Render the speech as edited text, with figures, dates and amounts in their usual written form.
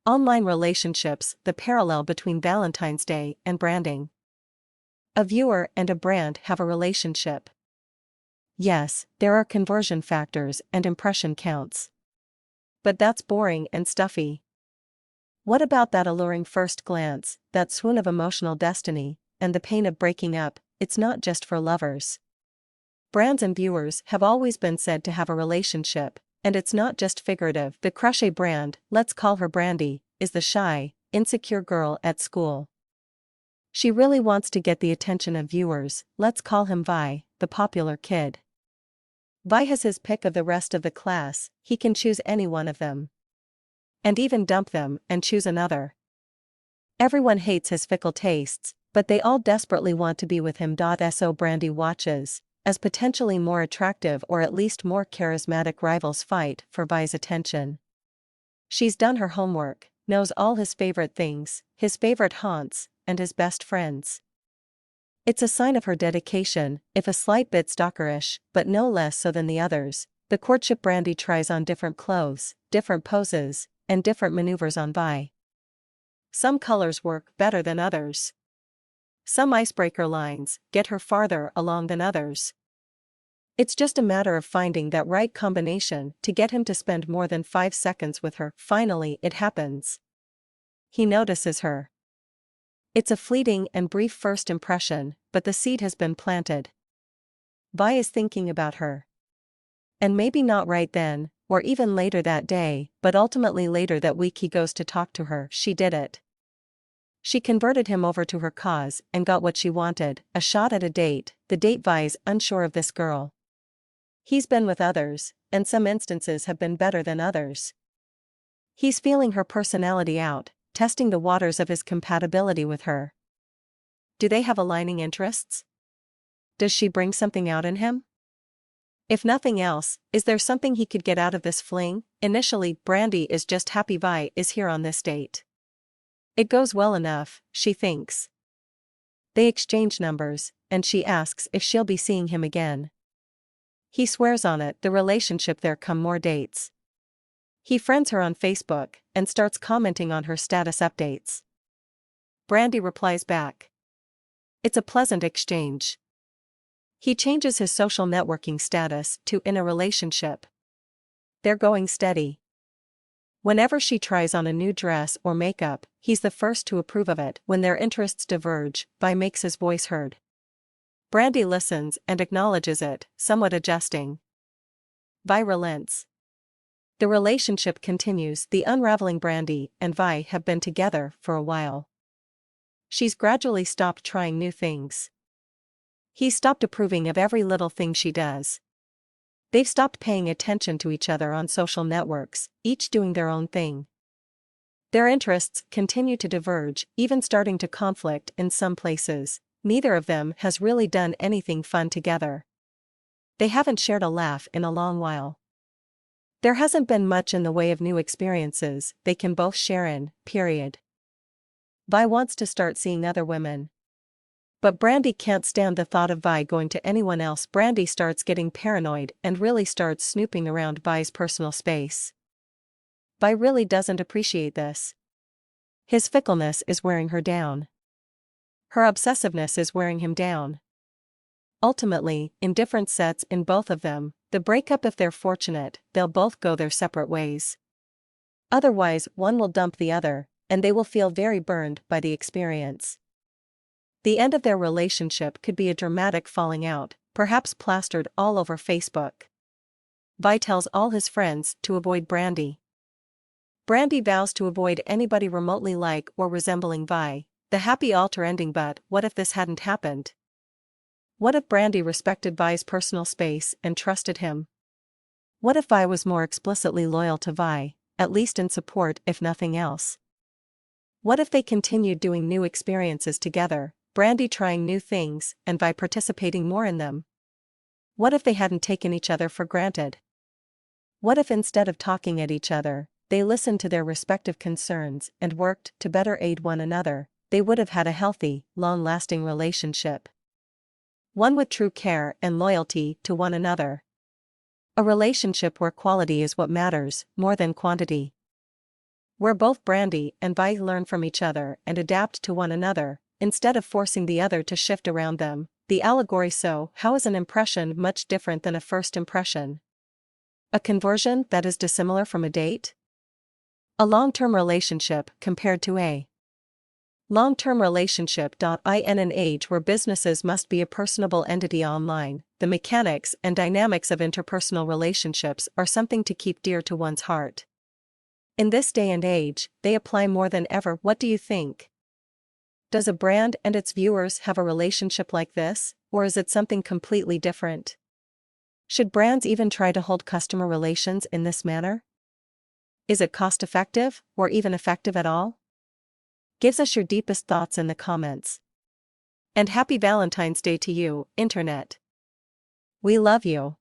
Online relationships, the parallel between Valentine's Day and branding. A viewer and a brand have a relationship. Yes, there are conversion factors and impression counts. But that's boring and stuffy. What about that alluring first glance, that swoon of emotional destiny, and the pain of breaking up? It's not just for lovers. Brands and viewers have always been said to have a relationship, and it's not just figurative. The crochet brand, let's call her Brandy, is the shy, insecure girl at school. She really wants to get the attention of viewers. Let's call him Vi, the popular kid. Vi has his pick of the rest of the class. He can choose any one of them. And even dump them and choose another. Everyone hates his fickle tastes, but they all desperately want to be with him. So Brandy watches as potentially more attractive or at least more charismatic rivals fight for Vi's attention. She's done her homework, knows all his favorite things, his favorite haunts, and his best friends. It's a sign of her dedication, if a slight bit stalkerish, but no less so than the others. The courtship Brandy tries on different clothes, different poses, and different maneuvers on Vi. Some colors work better than others. Some icebreaker lines get her farther along than others. It's just a matter of finding that right combination to get him to spend more than 5 seconds with her. Finally, it happens. He notices her. It's a fleeting and brief first impression, but the seed has been planted. Vi is thinking about her. And maybe not right then, or even later that day, but ultimately later that week he goes to talk to her. She did it. She converted him over to her cause and got what she wanted, a shot at a date. The date. Vi's unsure of this girl. He's been with others, and some instances have been better than others. He's feeling her personality out, testing the waters of his compatibility with her. Do they have aligning interests? Does she bring something out in him? If nothing else, is there something he could get out of this fling? Initially, Brandy is just happy Vi is here on this date. It goes well enough, she thinks. They exchange numbers, and she asks if she'll be seeing him again. He swears on it. The relationship. There come more dates. He friends her on Facebook, and starts commenting on her status updates. Brandy replies back. It's a pleasant exchange. He changes his social networking status to in a relationship. They're going steady. Whenever she tries on a new dress or makeup, he's the first to approve of it. When their interests diverge, Vi makes his voice heard. Brandy listens and acknowledges it, somewhat adjusting. Vi relents. The relationship continues. The unraveling. Brandy and Vi have been together for a while. She's gradually stopped trying new things. He's stopped approving of every little thing she does. They've stopped paying attention to each other on social networks, each doing their own thing. Their interests continue to diverge, even starting to conflict in some places. Neither of them has really done anything fun together. They haven't shared a laugh in a long while. There hasn't been much in the way of new experiences they can both share in, period. Vi wants to start seeing other women. But Brandy can't stand the thought of Vi going to anyone else. Brandy starts getting paranoid and really starts snooping around Vi's personal space. Vi really doesn't appreciate this. His fickleness is wearing her down. Her obsessiveness is wearing him down. Ultimately, in different sets in both of them, the breakup. If they're fortunate, they'll both go their separate ways. Otherwise, one will dump the other, and they will feel very burned by the experience. The end of their relationship could be a dramatic falling out, perhaps plastered all over Facebook. Vi tells all his friends to avoid Brandy. Brandy vows to avoid anybody remotely like or resembling Vi. The happy altar ending. But what if this hadn't happened? What if Brandy respected Vi's personal space and trusted him? What if Vi was more explicitly loyal to Vi, at least in support if nothing else? What if they continued doing new experiences together, Brandy trying new things and Vi participating more in them? What if they hadn't taken each other for granted? What if instead of talking at each other, they listened to their respective concerns and worked to better aid one another? They would have had a healthy, long-lasting relationship. One with true care and loyalty to one another. A relationship where quality is what matters, more than quantity. where both Brandy and Vi learn from each other and adapt to one another, instead of forcing the other to shift around them. The allegory: so, how is an impression much different than a first impression? A conversion that is dissimilar from a date? A long-term relationship compared to a long-term relationship. In an age where businesses must be a personable entity online, the mechanics and dynamics of interpersonal relationships are something to keep dear to one's heart. In this day and age, they apply more than ever. What do you think? Does a brand and its viewers have a relationship like this, or is it something completely different? Should brands even try to hold customer relations in this manner? Is it cost-effective, or even effective at all? Give us your deepest thoughts in the comments. And happy Valentine's Day to you, Internet. We love you.